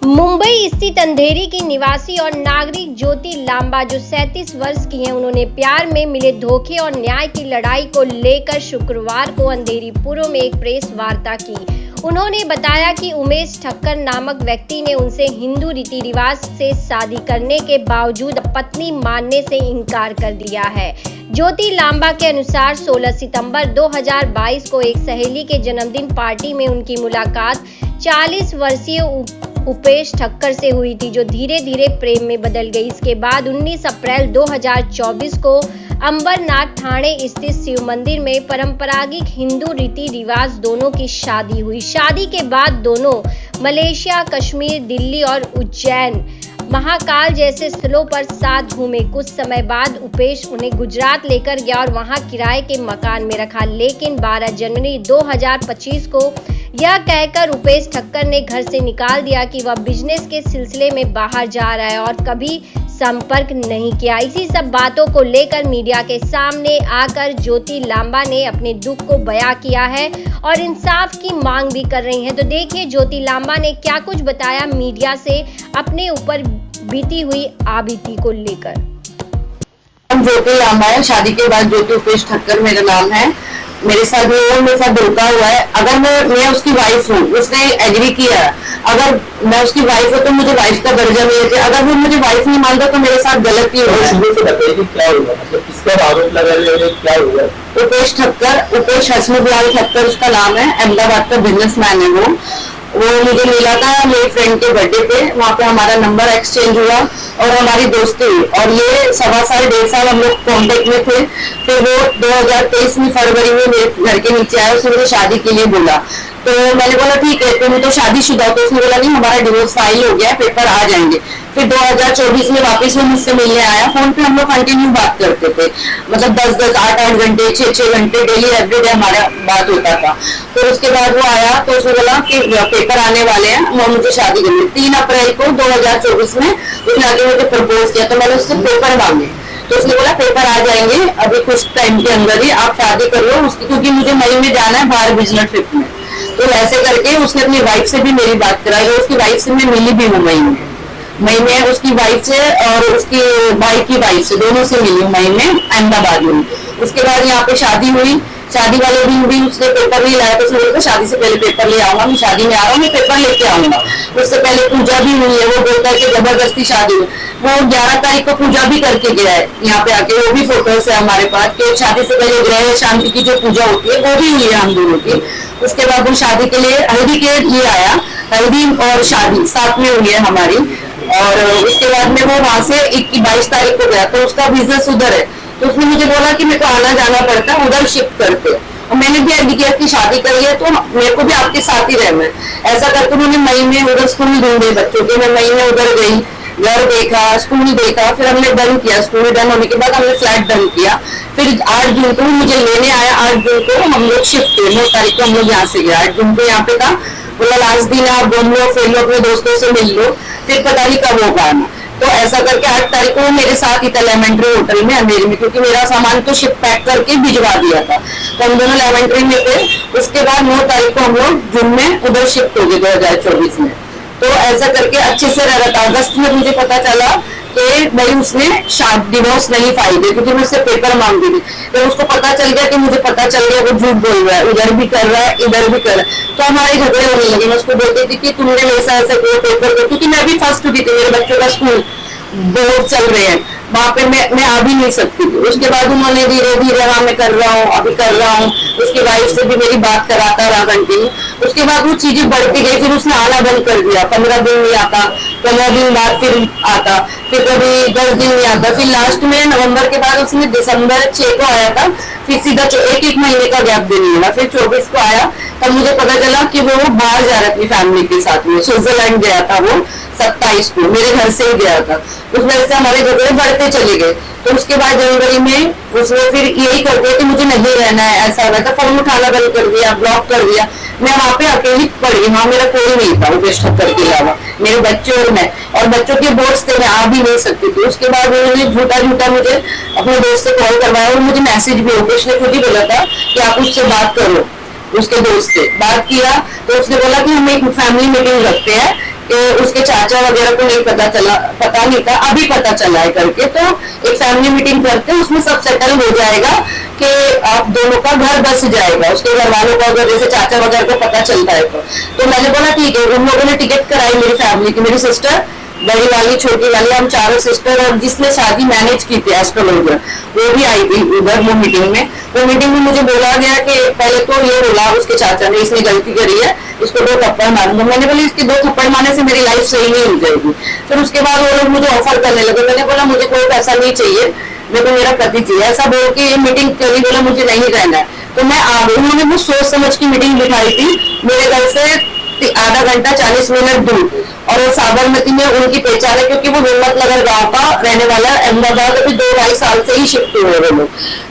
मुंबई स्थित अंधेरी की निवासी और नागरिक ज्योति लांबा जो 37 वर्ष की हैं, उन्होंने प्यार में मिले धोखे और न्याय की लड़ाई को लेकर शुक्रवार को अंधेरी पूर्व में एक प्रेस वार्ता की। उन्होंने बताया कि उमेश ठक्कर नामक व्यक्ति ने उनसे हिंदू रीति रिवाज से शादी करने के बावजूद पत्नी मानने से इनकार कर दिया है। ज्योति लांबा के अनुसार 16 सितंबर 2022 को एक सहेली के जन्मदिन पार्टी में उनकी मुलाकात 40 वर्षीय उपेश ठक्कर से हुई थी, जो धीरे धीरे प्रेम में बदल गई। इसके बाद 19 अप्रैल 2024 को अंबरनाथ ठाणे स्थित शिव मंदिर में परंपरागत हिंदू रीति रिवाज दोनों की शादी हुई। शादी के बाद दोनों मलेशिया, कश्मीर, दिल्ली और उज्जैन महाकाल जैसे स्थलों पर साथ घूमे। कुछ समय बाद उपेश उन्हें गुजरात लेकर गया और वहां किराए के मकान में रखा, लेकिन 12 जनवरी 2025 को यह कहकर उपेश ठक्कर ने घर से निकाल दिया कि वह बिजनेस के सिलसिले में बाहर जा रहा है और कभी संपर्क नहीं किया। इसी सब बातों को लेकर मीडिया के सामने आकर ज्योति लांबा ने अपने दुख को बयां किया है और इंसाफ की मांग भी कर रही हैं। तो देखिए ज्योति लांबा ने क्या कुछ बताया मीडिया से अपने ऊपर बीती हुई आबिती को लेकर। ज्योति लांबा है, शादी के बाद ज्योति उपेश ठक्कर मेरा नाम है। मेरे साथ धोखा हुआ है। अगर मैं उसकी वाइफ हूँ, उसने एग्री किया, अगर मैं उसकी वाइफ हूँ तो मुझे वाइफ का दर्जा मिले थे। अगर वो मुझे वाइफ नहीं मानता तो मेरे साथ गलत ही हुआ। शुरू से बताइए कि क्या हुआ, मतलब किसका आरोप लगा रहे हैं, क्या हुआ? उपेश ठक्कर, उपेश हसमुखलाल ठक्कर उसका नाम है, अहमदाबाद का बिजनेसमैन है। वो मुझे मिला था मेरी फ्रेंड के बर्थडे पे, वहाँ पे हमारा नंबर एक्सचेंज हुआ और हमारी दोस्ती हुई और ये 1.25 साल 1.5 साल हम लोग कॉन्टेक्ट में थे। फिर वो 2023 में फरवरी में मेरे घर के नीचे आया, उसने मुझे शादी के लिए बोला। तो मैंने बोला ठीक है, तुम तो शादीशुदा हो। तो उसने बोला नहीं, हमारा डिवोर्स फाइल हो गया, पेपर आ जाएंगे। फिर 2024 में वापस वो मुझसे मिलने आया। फोन पे हम लोग कंटिन्यू बात करते थे, मतलब 10-10, 8-8 घंटे, 6-6 घंटे डेली एवरीडे हमारा बात होता था। फिर उसके बाद वो आया तो उसने बोला कि पेपर आने वाले हैं, वो मुझे शादी करनी। 3 अप्रैल को 2024 में उसने आगे मुझे प्रपोज किया, तो मैंने उससे पेपर मांगे। तो उसने बोला पेपर आ जाएंगे अभी कुछ टाइम के अंदर ही, आप शादी कर लो उसकी, क्योंकि मुझे मई में जाना है बाहर बिजनेस ट्रिप में। तो ऐसे करके उसने अपनी वाइफ से भी मेरी बात कराई और उसकी वाइफ से मैं मिली भी हूँ मई में उसकी वाइफ से और उसके भाई की वाइफ से, दोनों से मिली मई में अहमदाबाद में। उसके बाद यहाँ पे शादी हुई। शादी वाले दिन भी उसने पेपर नहीं लाया, तो उसने बोला शादी से पहले पेपर ले आऊंगा, मैं शादी में आ रहा हूँ, मैं पेपर लेके आऊंगा। उससे पहले पूजा भी हुई है, वो बोलता है कि जबरदस्ती शादी हुई। वो 11 तारीख को पूजा भी करके गया है यहाँ पे आके, वो भी फोटोज है हमारे पास कि शादी से पहले ग्रह शांति की जो पूजा होती है वो भी हुई है हम दोनों की। उसके बाद वो शादी के लिए हल्दी के लिए आया, हल्दी और शादी साथ में हुई है हमारी। और उसके बाद में वो वहां से 22 तारीख को गया, तो उसका बिजनेस उधर है। तो उसने मुझे बोला कि मेरे को आना जाना पड़ता है, उधर शिफ्ट करते। और मैंने भी एग्री किया कि शादी करी है तो मेरे को भी आपके साथ ही रहना है। ऐसा करके उन्होंने मई में उधर स्कूल ढूंढे बच्चों के। मैं मई में उधर गई, घर देखा, स्कूल देखा, फिर हमने डन किया। स्कूल डन होने के बाद हमने फ्लैट डन किया। फिर 8 जून को मुझे लेने आया। 8 जून को हम लोग शिफ्ट हुए। 9 तारीख को हम लोग यहाँ से गए। 8 जून को यहाँ पे था, बोला लास्ट दिन आप घूम लो, फिर लो, अपने दोस्तों से मिल लो, फिर पता नहीं कब होगा आना। तो ऐसा करके 8 तारीख को मेरे साथ ही था लेमेंट्री होटल में अंधेरी में, क्योंकि मेरा सामान तो शिप पैक करके भिजवा दिया था। तो हम दोनों लेमेंट्री में थे। उसके बाद 9 तारीख को हम लोग जून में उधर शिफ्ट हो गए 2024 में। तो ऐसा करके अच्छे से रह रहा था। अगस्त में मुझे पता चला कि भाई उसने डिवोर्स नहीं फाइल किया, क्योंकि मैं उससे पेपर मांगी थी। तो उसको पता चल गया कि मुझे पता चल गया वो झूठ बोल रहा है, उधर भी कर रहा है, इधर भी कर रहा है। तो हमारे झगड़े होने लगे। मैं उसको बोलती थी कि तुमने वैसा ऐसा किया पेपर को, क्योंकि मैं भी फर्स्ट हुई थी, मेरे बच्चों का स्कूल बोर्ड चल रहे हैं, वहां पे मैं आ भी नहीं सकती थी। उसके बाद उन्होंने धीरे धीरे हाँ मैं कर रहा हूँ, अभी कर रहा हूँ। उसकी वाइफ से भी मेरी बात कराता रहा कंटिन्यू। उसके बाद वो चीजें बढ़ती गई। फिर उसने आना बंद कर दिया, 15 दिन नहीं आता, 15 दिन बाद फिर आता, फिर कभी 10 दिन नहीं आता। फिर लास्ट में नवंबर के बाद उसने दिसंबर 6 को आया था। फिर सीधा एक महीने का गैप देने लगा। फिर 24 को आया, तब मुझे पता चला कि वो बाहर जा रहा है अपनी फैमिली के साथ में, स्विट्जरलैंड गया था वो 27 को, मेरे घर से ही गया था। उस वजह से हमारे झगड़े बढ़ते चले गए। तो उसके बाद जनवरी में उसने फिर यही कर दिया कि मुझे नहीं रहना है, ऐसा वैसा, फोन उठाना बंद कर दिया, ब्लॉक कर दिया। मैं वहाँ पे अकेली पड़ी, वहाँ मेरा कोई नहीं था उपेश ठक्कर के अलावा, मेरे बच्चे और मैं, और बच्चों के बोर्ड्स थे, मैं आ भी नहीं सकती थी। उसके बाद उन्होंने झूठा मुझे अपने दोस्त से कॉल करवाया और मुझे मैसेज भी, उपेश ने खुद ही बोला था कि आप उससे बात करो, उसके दोस्त से बात किया। तो उसने बोला कि हम एक फैमिली मीटिंग रखते हैं कि उसके चाचा वगैरह को नहीं पता नहीं था, अभी पता चला है करके। तो एक फैमिली मीटिंग करते हैं, उसमें सब सेटल हो जाएगा कि आप दोनों का घर बस जाएगा, उसके घर वालों को अगर जैसे चाचा वगैरह को पता चलता है तो मैंने बोला ठीक है। उन लोगों ने टिकट कराई मेरी फैमिली की, मेरी सिस्टर, बड़ी वाली, छोटी वाली, हम चारों सिस्टर, और जिसने शादी मैनेज की थी एस्ट्रोलॉजर, वो भी आई थी उधर वो मीटिंग में। वो मीटिंग में मुझे बोला गया कि पहले तो ये बोला उसके चाचा ने, इसने गलती करी है, इसको 2 थप्पड़ मारूंगा। मैंने बोला इसके 2 थप्पड़ मारने से मेरी लाइफ सही नहीं हो जाएगी। फिर उसके बाद वो लोग मुझे ऑफर करने लगे। मैंने बोला मुझे कोई पैसा नहीं चाहिए, मेरे को मेरा पति चाहिए। ऐसा बोल के ये मीटिंग करी, बोला मुझे नहीं रहना है। तो मैं आ गई। उन्होंने वो सोच समझ की मीटिंग बिठाई थी मेरे घर से आधा घंटा 40 मिनट दूर, और वो साबरमती में उनकी पहचान है क्योंकि वो हिम्मतनगर गांव का रहने वाला है, अहमदाबाद अभी 2-2.5 साल से ही शिफ्ट हुए वो लोग।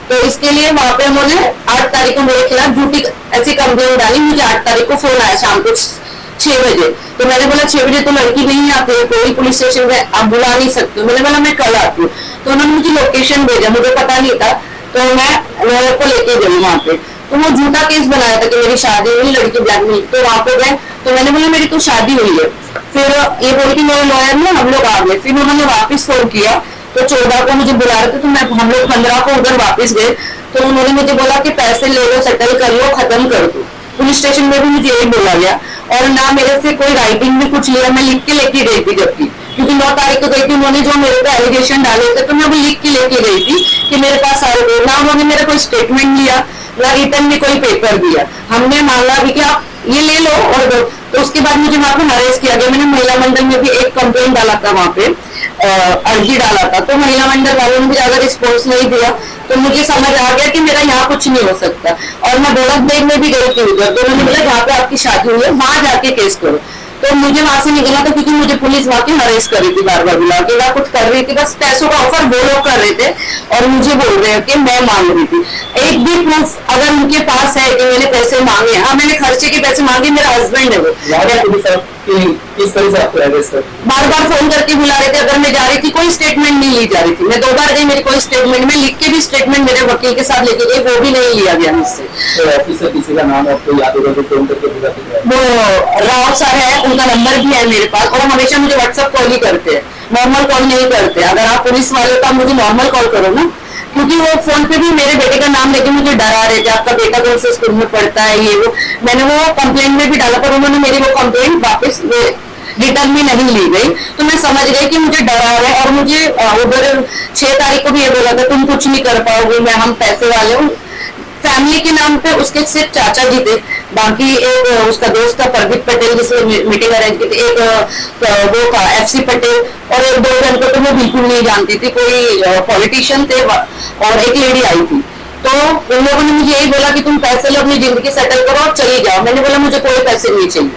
तो इसके लिए वहां पे उन्होंने 8 तारीख को मेरे खिलाफ झूठी ऐसी कंप्लेंट डाली। मुझे 8 तारीख को फोन आया शाम को 6 बजे। तो मैंने बोला 6 बजे तो लड़की नहीं आती है, कोई पुलिस स्टेशन में आप बुला नहीं सकते। मैंने बोला मैं कल आती हूँ। तो उन्होंने मुझे लोकेशन भेजा, मुझे पता नहीं था, तो मैं लॉयर को लेके गई वहां पे। तो वो झूठा केस बनाया था कि मेरी शादी हुई, लड़की ब्लैकमेल। तो वहां पे गए तो मैंने बोला मेरी तो शादी हुई है। फिर ये बोल के मेरे लॉयर ने, हम लोग आ गए। फिर उन्होंने वापस फोन किया, तो 14 को मुझे बुला रहे थे, तो हम लोग 15 को उधर वापस गए। तो उन्होंने मुझे बोला कि पैसे ले लो, सेटल कर लो, खत्म कर दो। पुलिस स्टेशन में भी मुझे यही बोला गया, और ना मेरे से कोई राइटिंग में कुछ लिया, मैं लिख के लेके गई थी। जबकि क्योंकि 9 तारीख को गई थी, उन्होंने जो मेरे पे एलिगेशन डाले थे तो मैं वो लिख के लेके गई थी कि मेरे पास सारे, ना उन्होंने मेरा कोई स्टेटमेंट लिया ना रिटर्न में कोई पेपर दिया। हमने मांगा भी कि आप ये ले लो और दो। तो उसके बाद मुझे वहां पे अरेस्ट किया गया। मैंने महिला मंडल में भी एक कंप्लेंट डाला था, वहां पे अर्जी डाला था। तो महिला मंडल वालों ने भी ज्यादा रिस्पॉन्स नहीं दिया। तो मुझे समझ आ गया कि मेरा यहाँ कुछ नहीं हो सकता। और मैं दौलत बेग में भी गई थी उधर, तो उन्होंने बोला जहाँ पे आपकी शादी हुई है वहां जाके केस करो। तो मुझे वहां से निकलना था क्योंकि मुझे पुलिस वहां के अरेस्ट कर रही थी, बार बार बुला के, ना कुछ कर रही थी, बस पैसों का ऑफर वो लोग कर रहे थे और मुझे बोल रहे हैं कि मैं मांग रही थी। एक भी प्रूफ अगर उनके पास है कि मैंने पैसे मांगे, हाँ मैंने खर्चे के पैसे मांगे, मेरा हस्बैंड है वो, किस तरह से आपको अरेस्ट कर? बार बार फोन करके बुला रहे थे। अगर मैं जा रही थी कोई स्टेटमेंट नहीं ली जा रही थी। मैं 2 बार गई, मेरी कोई स्टेटमेंट, मैं लिख के भी स्टेटमेंट मेरे वकील के साथ लेके गई, वो भी नहीं लिया गया मुझसे। तो ऑफिसर किसी का नाम आपको याद होगा तो फोन करके बुलाते हैं? वो राव सर है, उनका नंबर भी है मेरे पास, और हमेशा मुझे व्हाट्सएप कॉल ही करते हैं, नॉर्मल कॉल नहीं करते। अगर आप पुलिस वाले तो आप मुझे नॉर्मल कॉल करो ना, क्योंकि वो फोन पे भी मेरे बेटे का नाम लेके मुझे डरा रहे थे, आपका बेटा कौन से स्कूल में पढ़ता है, ये वो। मैंने वो कंप्लेंट में भी डाला, पर उन्होंने मेरी वो कंप्लेंट वापस रिटर्न में नहीं ली गई। तो मैं समझ गई कि मुझे डरा है। और मुझे उधर 6 तारीख को भी ये बोला था तुम कुछ नहीं कर पाओगे, मैं हम पैसे वाले हूँ। फैमिली के नाम पे उसके सिर्फ चाचा जी थे, बाकी एक उसका दोस्त था प्रदीप पटेल जिसने मीटिंग अरेंज की थी, एक वो था FC पटेल, और एक 2 जन को तो मैं बिल्कुल नहीं जानती थी, कोई पॉलिटिशियन थे, और एक लेडी आई थी। तो उन लोगों ने मुझे यही बोला कि तुम पैसे लो, अपनी जिंदगी सेटल करो और चली जाओ। मैंने बोला मुझे कोई पैसे नहीं चाहिए।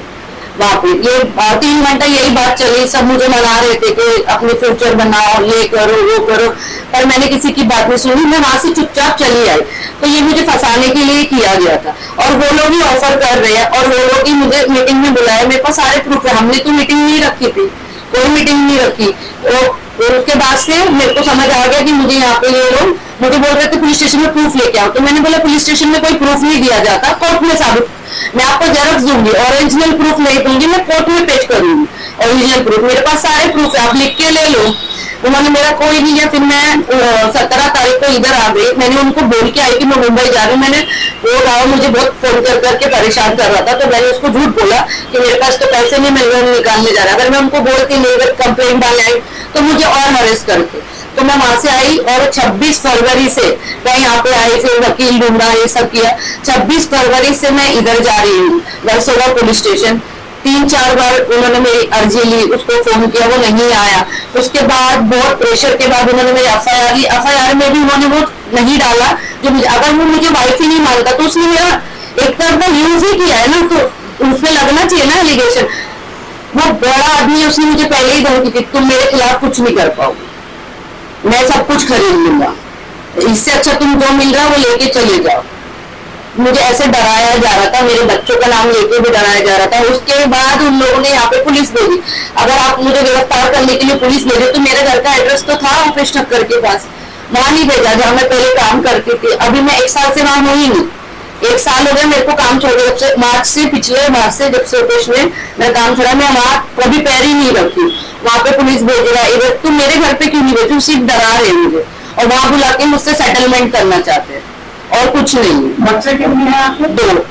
वहां पे ये 3 घंटा यही बात चली, सब मुझे मना रहे थे कि अपने फ्यूचर बनाओ, ये करो वो करो, पर मैंने किसी की बात नहीं सुनी। मैं वहां से चुपचाप चली आई। तो ये मुझे फंसाने के लिए किया गया था, और वो लोग ही ऑफर कर रहे हैं, और वो लोग ही मुझे मीटिंग में बुलाया। मेरे पास सारे प्रूफ है, हमने तो मीटिंग नहीं रखी थी, कोई मीटिंग नहीं रखी। उसके बाद से मेरे को समझ आ गया कि मुझे यहाँ पे ये लोग मुझे बोल रहे थे पुलिस स्टेशन में प्रूफ लेके आओ। तो मैंने बोला पुलिस स्टेशन में कोई प्रूफ नहीं दिया जाता, कोर्ट में साबित, मैं आपको जेरॉक्स दूंगी, ओरिजिनल प्रूफ नहीं दूंगी, मैं कोर्ट में पेश करूंगी ओरिजिनल प्रूफ। मेरे पास सारे प्रूफ है, आप लिख के ले लो। उन्होंने मेरा कोई नहीं है। फिर मैं 17 तारीख को इधर आ गई। मैंने उनको बोल के आई कि मैं मुंबई जा रही हूँ। मैंने वो गाँव मुझे बहुत फोन कर करके परेशान कर रहा था, तो मैंने उसको झूठ बोला कि मेरे पास तो पैसे नहीं, मैं लोन निकालने जा रहा। अगर मैं उनको बोलती नहीं, अगर कंप्लेंट डालने आई तो मुझे और हरेस करते। तो मैं वहां से आई, और 26 फरवरी से मैं यहाँ पे आई, फिर वकील ढूंढा, ये सब किया। 26 फरवरी से मैं इधर जा रही हूँ वर्सोवा पुलिस स्टेशन। 3-4 बार उन्होंने मेरी अर्जी ली, उसको फोन किया, वो नहीं आया। उसके बाद बहुत प्रेशर के बाद उन्होंने मेरी FIR ली। FIR में भी उन्होंने वो नहीं डाला जो अगर वो मुझे वाइफ ही नहीं मानता तो उसने मेरा एक तरफ का यूज ही किया है ना, तो उसमें लगना चाहिए ना एलिगेशन। वो बड़ा आदमी है, उसने मुझे पहले ही धमकी दी तुम मेरे खिलाफ कुछ नहीं कर पाओगे, मैं सब कुछ खरीद लूंगा, इससे अच्छा तुम जो मिल रहा है वो लेके चले जाओ। मुझे ऐसे डराया जा रहा था, मेरे बच्चों का नाम लेके भी डराया जा रहा था। उसके बाद उन लोगों ने यहाँ पे पुलिस भेजी। अगर आप मुझे गिरफ्तार करने के लिए पुलिस भेजे तो मेरे घर का एड्रेस तो था ऑपरेशन नगर के पास, वहां नहीं भेजा जहाँ मैं पहले काम करती थी। अभी मैं 1 साल से वहां हुई नहीं, 1 साल हो गया मेरे को काम छोड़ के, जब से मार्च से, पिछले मार्च से जब से रुपेश ने मेरा काम छोड़ा, मैं वहाँ कभी पैर ही नहीं रखी। वहाँ पे पुलिस भेज रहा है, इधर तुम मेरे घर पे क्यों नहीं भेजू, सिर्फ डरा रहे मुझे, और वहाँ बुला के मुझसे सेटलमेंट करना चाहते हैं और कुछ नहीं। बच्चे कितने हैं आपके? 2।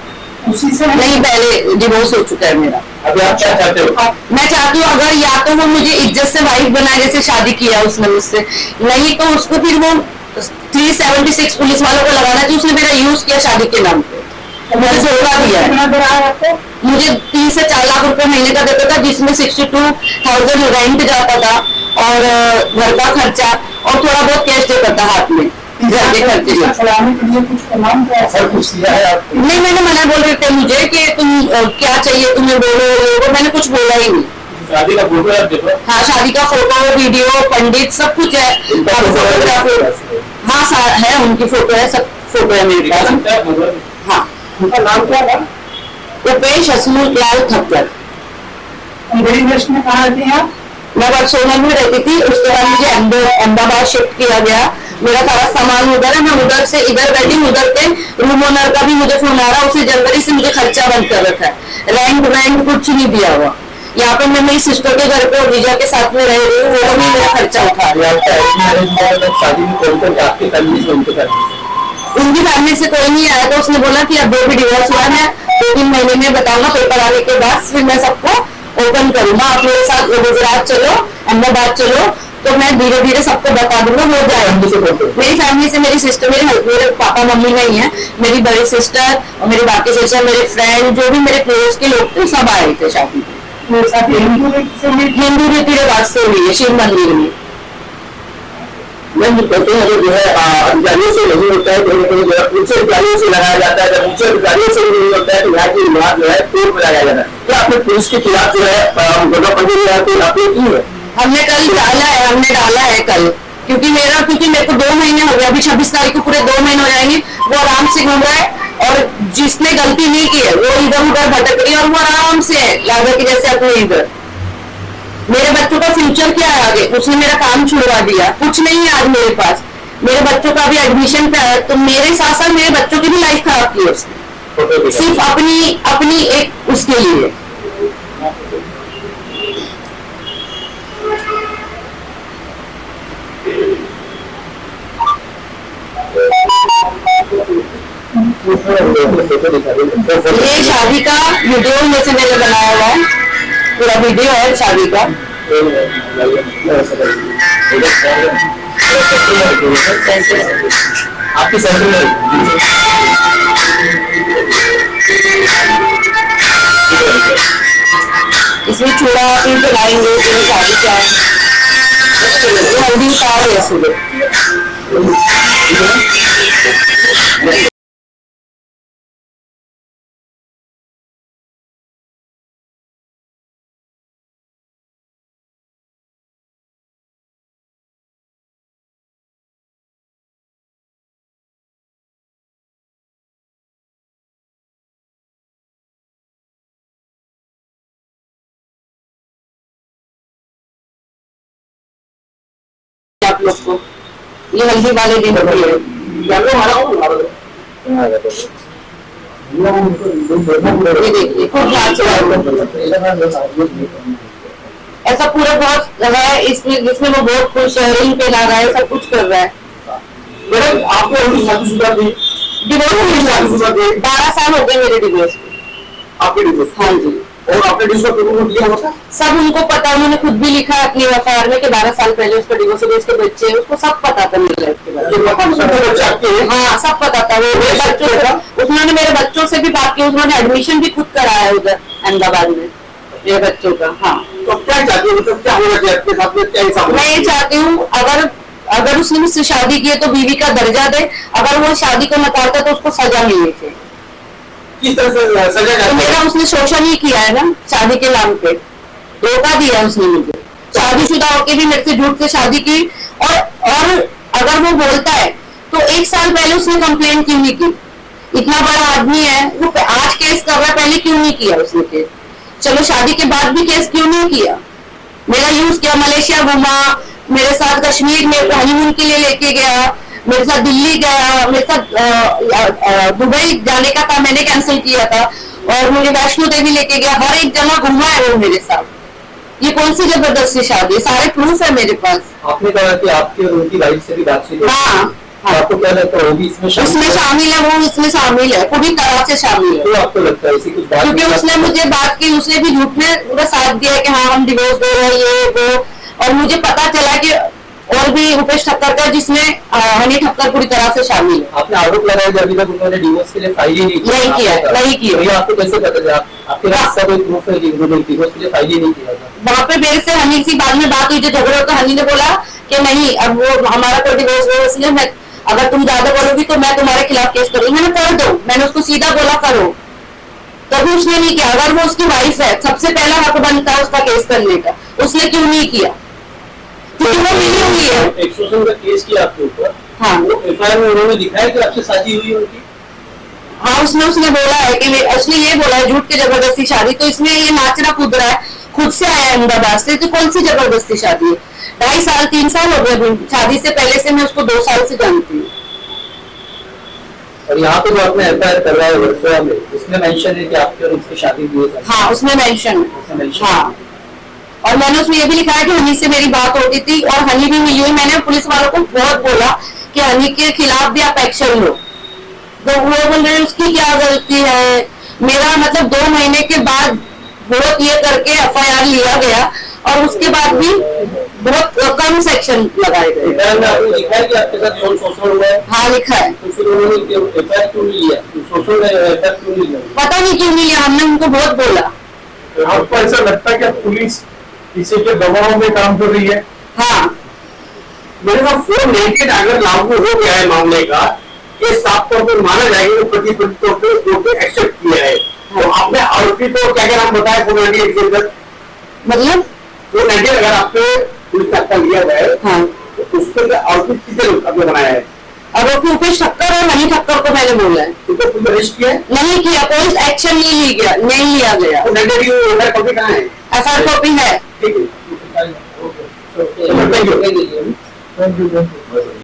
उसी से नहीं, पहले डिवोर्स हो चुका है मेरा। अभी आप क्या चाहते हो? मैं चाहती हूँ अगर या तो वो मुझे इज्जत से वाइफ बनाए, जैसे शादी किया उसने मुझसे, नहीं तो उसको फिर वो 376 पुलिस वालों को लगाना चाहिए। उसने मेरा यूज किया शादी के नाम पे, मुझे धोखा दिया है। मुझे 3 से 4 लाख रुपए महीने का देता था, जिसमें 62,000 रेंट जाता था और घर का खर्चा और थोड़ा बहुत कैश देता था हाथ में, घर के खर्चे में। चलाने के लिए कुछ तमाम का ऑफर कुछ दिया है आपको? नहीं, मैंने मना बोल रहे थे मुझे कि तुम क्या चाहिए तुम्हें, बोलो वो, मैंने कुछ बोला ही नहीं। शादी का फोटो आप देखो। हाँ, शादी का फोटो, वीडियो, पंडित, सब कुछ है। फोटोग्राफी, हाँ है, उनकी फोटो है, सब फोटो है मेरे पास। हाँ, उनका नाम क्या था? रुपेश हसमुख लाल खक्कर। वेस्ट में कहा रहती हैं आप? मैं बरसोना में रहती थी, उसके बाद मुझे अहमदाबाद शिफ्ट किया गया। मेरा सारा सामान उधर है, मैं उधर से इधर बैठी, उधर के रूम ओनर का भी मुझे फोन आ रहा है, उसी जनवरी से मुझे खर्चा बंद कर रखा है, रेंट कुछ नहीं दिया हुआ। यहाँ पे मैं मेरी सिस्टर के घर पे और विजय के साथ में रह रही हूँ, वो भी मेरा खर्चा उठा रही है। शादी में कौन आपकी फैमिली से, उनके फैमिली से? उनकी फैमिली से कोई नहीं आया, तो उसने बोला कि अब भी डिवोर्स हुआ है, 2-3 महीने में बताऊंगा, पेपर आने के बाद फिर मैं सबको ओपन करूंगा, आप मेरे साथ गुजरात चलो, अहमदाबाद चलो, तो मैं धीरे धीरे सबको बता दूंगा, हो जाएगा। मेरी फैमिली से मेरी सिस्टर, मेरे पापा मम्मी नहीं है, मेरी बड़ी सिस्टर और मेरी बाकी सिस्टर, मेरे फ्रेंड, जो भी मेरे क्लोज के लोग थे, सब आए थे शादी में। हिंदू रीति रिवाज से हुई है, शिव मंदिर में। कहते हैं जो है अधिकारियों से नहीं होता है, कहीं जो है ऊंचे अधिकारियों से लगाया जाता है, जब ऊंचे अधिकारियों से नहीं होता है तो यहाँ की विवाद जो है कोर्ट में लगाया जाता है। तो आपने पुलिस के खिलाफ जो है मुकदमा पंजीयन आपने की है? हमने कल डाला है कल, क्योंकि मेरे को 2 महीने हो गए, अभी 26 तारीख को पूरे 2 महीने हो जाएंगे। वो आराम से घूम रहा है, और जिसने गलती नहीं की है वो इधर उधर भटक रही है, और वो आराम से है लागा की जैसे अपने इधर। मेरे बच्चों का फ्यूचर क्या है आगे, उसने मेरा काम छुड़वा दिया, कुछ नहीं है आज मेरे पास। मेरे बच्चों का भी एडमिशन पे है, तो मेरे साथ साथ मेरे बच्चों की भी लाइफ खराब की है उसने, सिर्फ अपनी एक उसके लिए। ये शादी का वीडियो में से मैंने बनाया हुआ है, पूरा वीडियो है शादी का। आपकी सैलरी में इसमें चूड़ा फिर खिलाएंगे, फिर शादी क्या है, हल्दी उतार है सुबह। आप लोग को ये हल्दी वाले दिन होती है, ये देखिए खूब ऐसा पूरा बहुत है इसमें, जिसमें वो बहुत खुश है, रिंग पे ला रहा है, सब कुछ कर रहा है। मैडम आपको शादीशुदा थी? डिवोर्स 12 साल हो गए मेरे डिवोर्स। आपके डिवोर्स? हाँ जी। और आपने डिवोर्स का पेपर दिया होता? सब उनको पता, उन्होंने खुद भी लिखा है अपनी एफआईआर में कि 12 साल पहले उसका डिवोर्स हुआ, उसके बच्चे, उसको सब पता था मेरी लाइफ के बारे में। हाँ, सब पता था। वो मेरे बच्चों से, उन्होंने मेरे बच्चों से भी बात की, उन्होंने एडमिशन भी खुद कराया उधर अहमदाबाद में मेरे बच्चों का। हाँ, तो क्या चाहती हूँ, मतलब क्या होना चाहिए आपके साथ में, क्या हिसाब? मैं ये चाहती हूँ अगर उसने मुझसे शादी की है तो बीवी का दर्जा दे, अगर वो शादी को नकारता तो उसको सजा मिलनी चाहिए। किस तरह से सजा? तो मेरा उसने शोषण ही किया है ना, शादी के नाम पे धोखा दिया उसने मुझे। शादीशुदा होके भी मेरे से झूठ से शादी की, और अगर वो बोलता है तो 1 साल पहले उसने कंप्लेन क्यों नहीं की? इतना बड़ा आदमी है, वो आज केस कर रहा है, पहले क्यों नहीं किया उसने केस? चलो शादी के बाद भी केस क्यों नहीं किया? मेरा यूज किया, मलेशिया घुमा, मेरे साथ कश्मीर में हनीमून के लिए लेके गया, मेरे साथ दिल्ली गया, मेरे साथ दुबई जाने का था, मैंने कैंसिल किया था, और मुझे वैष्णो देवी लेके गया, हर एक जगह घुमा है वो मेरे साथ। ये कौन सी जबरदस्ती शादी, सारे प्रूफ है मेरे पास। आपने कहा कि आपकी और उनकी वाइफ से भी बातचीत हुई। हाँ, तो आपको क्या लगता है वो भी इसमें शामिल है, वो इसमें शामिल है, पूरी तरह से शामिल है। तो आपको लगता है इसी कुछ बात, क्योंकि उसने मुझे बात की, उसने भी झूठ में पूरा साथ दिया कि हाँ हम डिवोर्स दे रहे हैं ये वो, और मुझे पता चला कि और भी रुपेश ठक्कर का, जिसमें हनी ठक्कर पूरी तरह से शामिल है। आपने आरोप लगाया कि अभी तक उन्होंने डिवोर्स के लिए फाइल ही नहीं किया। नहीं किया। ये आपको कैसे पता चला? आपके पास ऐसा कोई प्रूफ है कि उन्होंने डिवोर्स के लिए फाइल ही नहीं किया था? वहाँ पे मेरे से हनी से बाद में बात हुई, जो झगड़ा होता, हनी ने बोला कि नहीं अब वो हमारा कोई डिवोर्स हो, इसलिए मैं, अगर तुम ज्यादा बोलोगी तो मैं तुम्हारे खिलाफ केस करूंगी। मैंने कर दो, मैंने उसको सीधा बोला करो, तभी उसने नहीं किया। अगर वो उसकी वाइफ है, सबसे पहला हक बनता है उसका केस करने का, उसने क्यों नहीं किया? क्योंकि वो मिली हुई है। एक्सटॉर्शन का केस किया आपके ऊपर। हाँ, वो एफआईआर में उन्होंने दिखाया कि आपसे शादी हुई उनकी। हाँ, उसने बोला है कि असली ये बोला है झूठ की जबरदस्ती शादी, तो इसमें ये नाचना कूद रहा है, खुद से आया अहमदाबाद से, तो कौन सी जबरदस्ती शादी है? 2.5 साल 3 साल हो गए शादी से पहले से, मैं उसको 2 साल से जानती हूँ। और यहाँ पे जो आपने एफआईआर कर रहा है वर्सोवा में, उसमें मेंशन है कि आपके और उसकी शादी हुई है। हाँ, उसमें मेंशन है। हाँ, और मैंने उसमें ये भी लिखा है कि हनी से मेरी बात होती थी और हनी भी मिली हुई। मैंने पुलिस वालों को बहुत बोला कि हनी के खिलाफ भी आप एक्शन लो, तो वो बोल रहे उसकी क्या गलती है। मेरा मतलब 2 महीने के बाद बहुत ये करके एफआईआर लिया गया, और उसके बाद भी बहुत कम सेक्शन लगाए गए। एफआईआर में आपने लिखा है कि आपके साथ यौन शोषण हुआ है। हाँ, लिखा है। तो फिर उन्होंने एफआईआर क्यों नहीं लिया? शोषण का एफआईआर क्यों नहीं लिया? पता नहीं क्यों नहीं लिया, हमने उनको बहुत बोला। आपको ऐसा लगता है कि पुलिस किसी के दबाव में काम कर रही है? हाँ, मेरे पास 498 अगर लागू हो गया है मामले का, ये साफ तौर पर माना जाएगा कि प्रतिपक्ष तौर पर कोर्ट ने एक्सेप्ट किया है। तो आपने आरोपी को क्या क्या नाम बताया 498 के अंदर? मतलब 498 अगर आपके पुलिस का लिया जाए, हाँ, तो उसके अंदर आरोपी कितने लोग आपने बनाया है? आरोपी रुपेश ठक्कर और हनी ठक्कर को मैंने बोला है। उनको पुलिस अरेस्ट किया है? नहीं किया, कोई एक्शन नहीं लिया गया। 498 की एफआईआर कॉपी कहाँ है? एफआईआर कॉपी है। ठीक है, थैंक यू। Thank you.